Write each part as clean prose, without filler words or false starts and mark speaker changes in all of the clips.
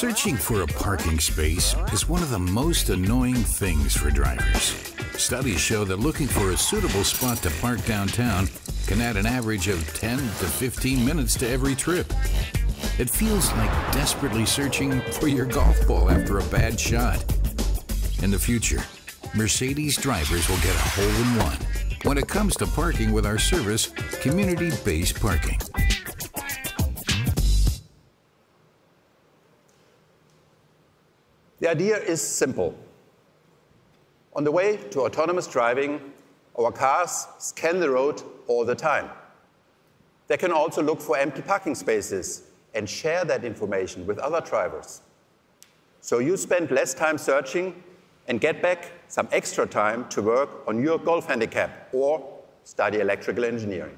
Speaker 1: Searching for a parking space is one of the most annoying things for drivers. Studies show that looking for a suitable spot to park downtown can add an average of 10 to 15 minutes to every trip. It feels like desperately searching for your golf ball after a bad shot. In the future, Mercedes drivers will get a hole-in-one when it comes to parking with our service, community-based parking.
Speaker 2: The idea is simple. On the way to autonomous driving, our cars scan the road all the time. They can also look for empty parking spaces and share that information with other drivers. So you spend less time searching and get back some extra time to work on your golf handicap or study electrical engineering.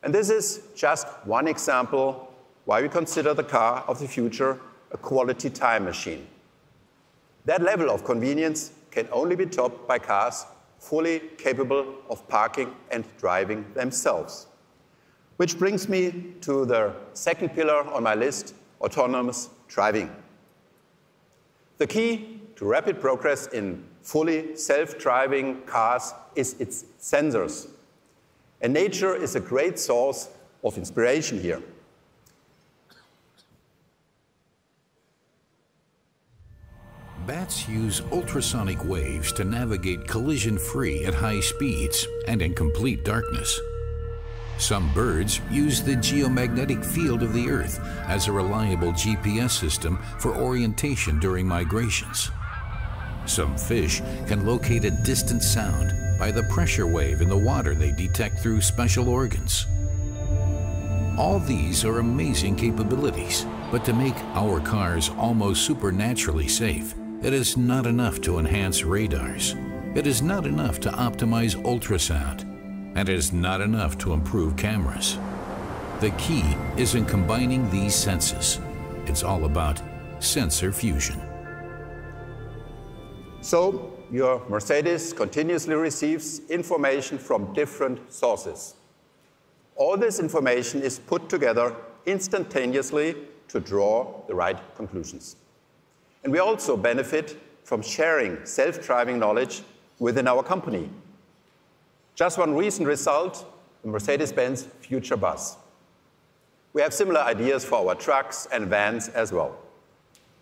Speaker 2: And this is just one example why we consider the car of the future a quality time machine. That level of convenience can only be topped by cars fully capable of parking and driving themselves. Which brings me to the second pillar on my list, autonomous driving. The key to rapid progress in fully self-driving cars is its sensors. And nature is a great source of inspiration here.
Speaker 1: Bats use ultrasonic waves to navigate collision-free at high speeds and in complete darkness. Some birds use the geomagnetic field of the Earth as a reliable GPS system for orientation during migrations. Some fish can locate a distant sound by the pressure wave in the water they detect through special organs. All these are amazing capabilities, but to make our cars almost supernaturally safe, it is not enough to enhance radars. It is not enough to optimize ultrasound. And it is not enough to improve cameras. The key is in combining these senses. It's all about sensor fusion.
Speaker 2: So, your Mercedes continuously receives information from different sources. All this information is put together instantaneously to draw the right conclusions. And we also benefit from sharing self-driving knowledge within our company. Just one recent result, the Mercedes-Benz Future Bus. We have similar ideas for our trucks and vans as well.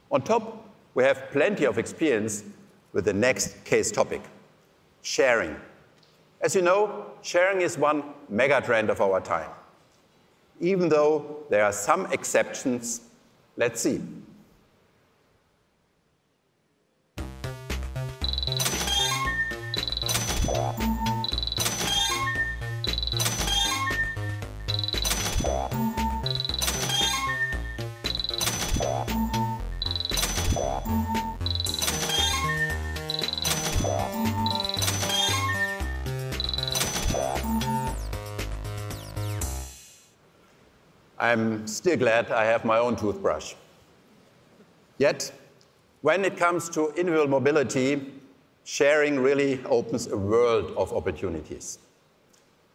Speaker 2: On top, we have plenty of experience with the next case topic, sharing. As you know, sharing is one mega trend of our time. Even though there are some exceptions, let's see. I'm still glad I have my own toothbrush. Yet, when it comes to individual mobility, sharing really opens a world of opportunities.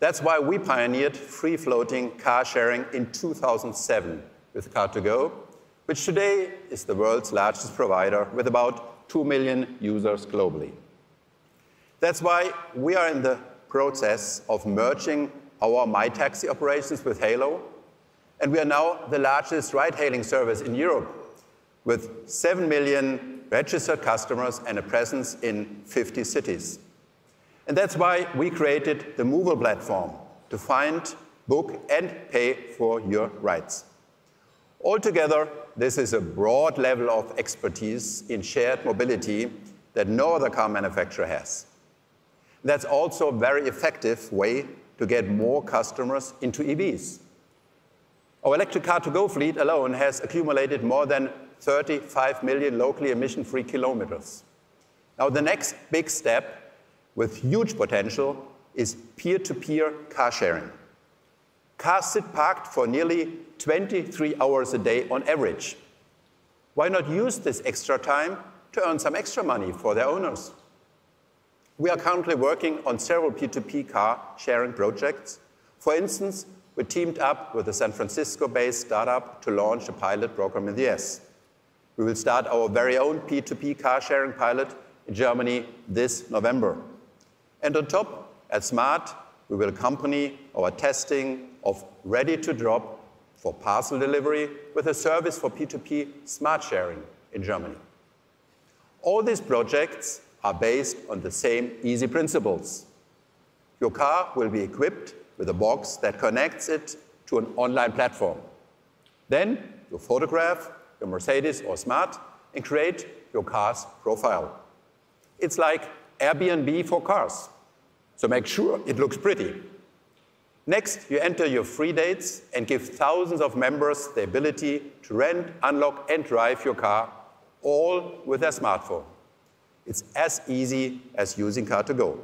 Speaker 2: That's why we pioneered free-floating car sharing in 2007 with Car2Go, which today is the world's largest provider with about 2 million users globally. That's why we are in the process of merging our MyTaxi operations with Halo, and we are now the largest ride-hailing service in Europe, with 7 million registered customers and a presence in 50 cities. And that's why we created the Mover platform to find, book, and pay for your rides. Altogether, this is a broad level of expertise in shared mobility that no other car manufacturer has. That's also a very effective way to get more customers into EVs. Our electric Car2Go fleet alone has accumulated more than 35 million locally emission-free kilometers. Now, the next big step with huge potential is peer-to-peer car sharing. Cars sit parked for nearly 23 hours a day on average. Why not use this extra time to earn some extra money for their owners? We are currently working on several peer-to-peer car sharing projects. For instance, we teamed up with a San Francisco-based startup to launch a pilot program in the US. We will start our very own P2P car-sharing pilot in Germany this November. And on top, at Smart, we will accompany our testing of ready-to-drop for parcel delivery with a service for P2P smart sharing in Germany. All these projects are based on the same easy principles. Your car will be equipped with a box that connects it to an online platform. Then you photograph your Mercedes or Smart and create your car's profile. It's like Airbnb for cars, so make sure it looks pretty. Next, you enter your free dates and give thousands of members the ability to rent, unlock, and drive your car, all with their smartphone. It's as easy as using Car2Go.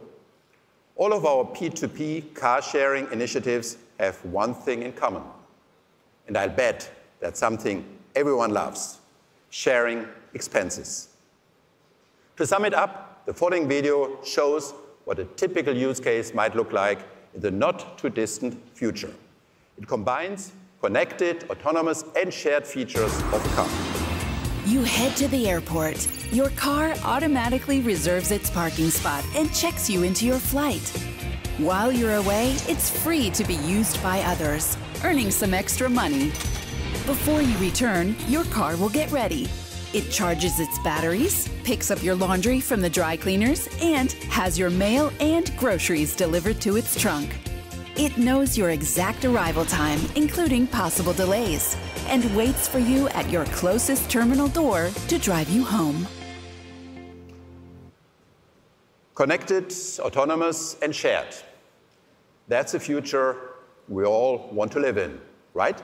Speaker 2: All of our P2P car-sharing initiatives have one thing in common, and I'll bet that's something everyone loves: sharing expenses. To sum it up, the following video shows what a typical use case might look like in the not-too-distant future. It combines connected, autonomous, and shared features of a car.
Speaker 3: You head to the airport. Your car automatically reserves its parking spot and checks you into your flight. While you're away, it's free to be used by others, earning some extra money. Before you return, your car will get ready. It charges its batteries, picks up your laundry from the dry cleaners, and has your mail and groceries delivered to its trunk. It knows your exact arrival time, including possible delays, and waits for you at your closest terminal door to drive you home.
Speaker 2: Connected, autonomous, and shared. That's the future we all want to live in, right?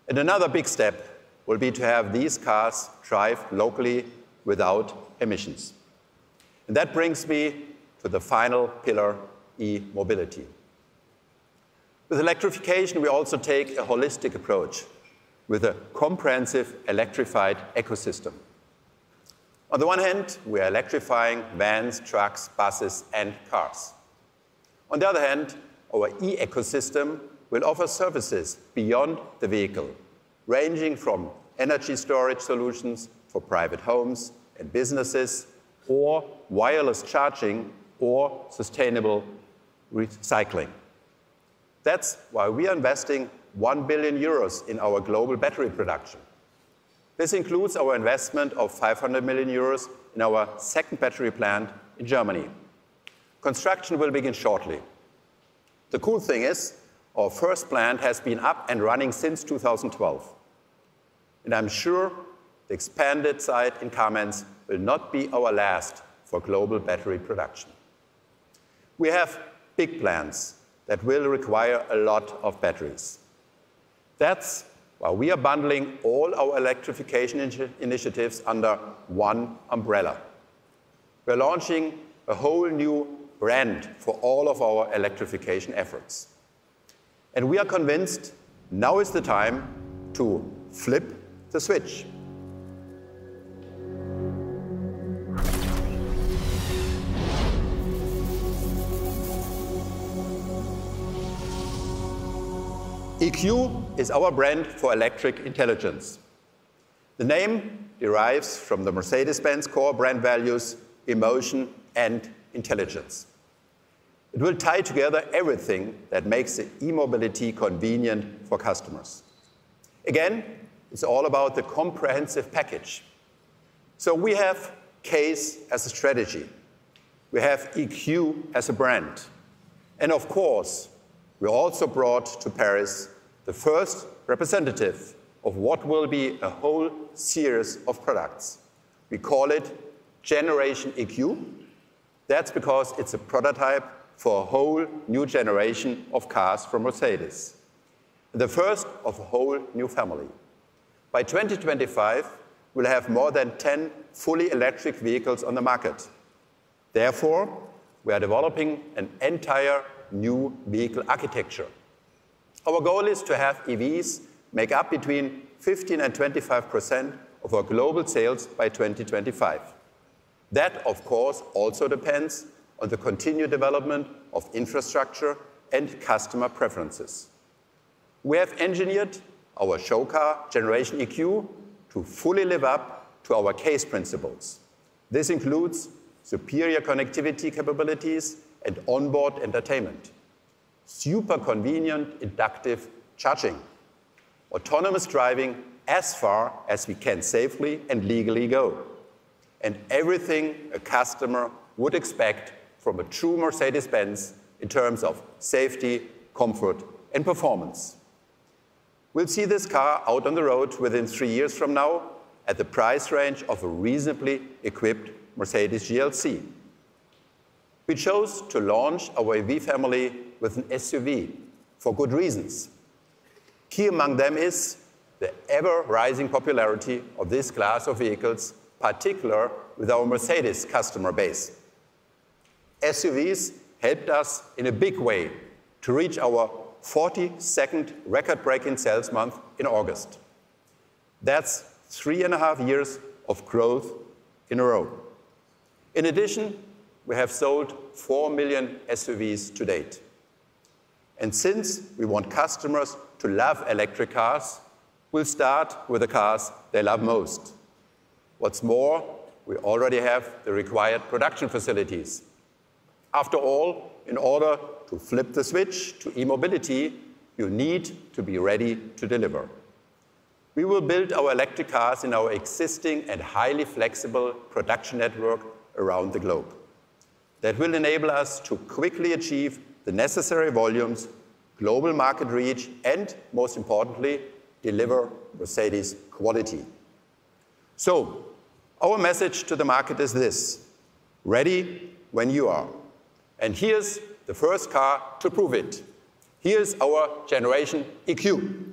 Speaker 2: And another big step will be to have these cars drive locally without emissions. And that brings me to the final pillar, e-mobility. With electrification, we also take a holistic approach with a comprehensive electrified ecosystem. On the one hand, we are electrifying vans, trucks, buses, and cars. On the other hand, our e-ecosystem will offer services beyond the vehicle, ranging from energy storage solutions for private homes and businesses, or wireless charging, or sustainable recycling. That's why we are investing 1 billion euros in our global battery production. This includes our investment of 500 million euros in our second battery plant in Germany. Construction will begin shortly. The cool thing is, our first plant has been up and running since 2012. And I'm sure the expanded site in Kamenz will not be our last for global battery production. We have big plans that will require a lot of batteries. That's why we are bundling all our electrification initiatives under one umbrella. We're launching a whole new brand for all of our electrification efforts. And we are convinced now is the time to flip the switch. EQ is our brand for electric intelligence. The name derives from the Mercedes-Benz core brand values, emotion, and intelligence. It will tie together everything that makes the e-mobility convenient for customers. Again, it's all about the comprehensive package. So we have CASE as a strategy. We have EQ as a brand. And of course, we also brought to Paris the first representative of what will be a whole series of products. We call it Generation EQ. That's because it's a prototype for a whole new generation of cars from Mercedes. The first of a whole new family. By 2025, we'll have more than 10 fully electric vehicles on the market. Therefore, we are developing an entire new vehicle architecture. Our goal is to have EVs make up between 15% and 25% of our global sales by 2025. That, of course, also depends on the continued development of infrastructure and customer preferences. We have engineered our show car, Generation EQ, to fully live up to our case principles. This includes superior connectivity capabilities and onboard entertainment, super convenient inductive charging, autonomous driving as far as we can safely and legally go, and everything a customer would expect from a true Mercedes-Benz in terms of safety, comfort, and performance. We'll see this car out on the road within 3 years from now at the price range of a reasonably equipped Mercedes GLC. We chose to launch our EV family with an SUV for good reasons. Key among them is the ever-rising popularity of this class of vehicles, particularly with our Mercedes customer base. SUVs helped us in a big way to reach our 42nd record-breaking sales month in August. That's 3.5 years of growth in a row. In addition, we have sold 4 million SUVs to date. And since we want customers to love electric cars, we'll start with the cars they love most. What's more, we already have the required production facilities. After all, in order to flip the switch to e-mobility, you need to be ready to deliver. We will build our electric cars in our existing and highly flexible production network around the globe. That will enable us to quickly achieve the necessary volumes, global market reach, and, most importantly, deliver Mercedes quality. So, our message to the market is this: ready when you are. And here's the first car to prove it. Here's our Generation EQ.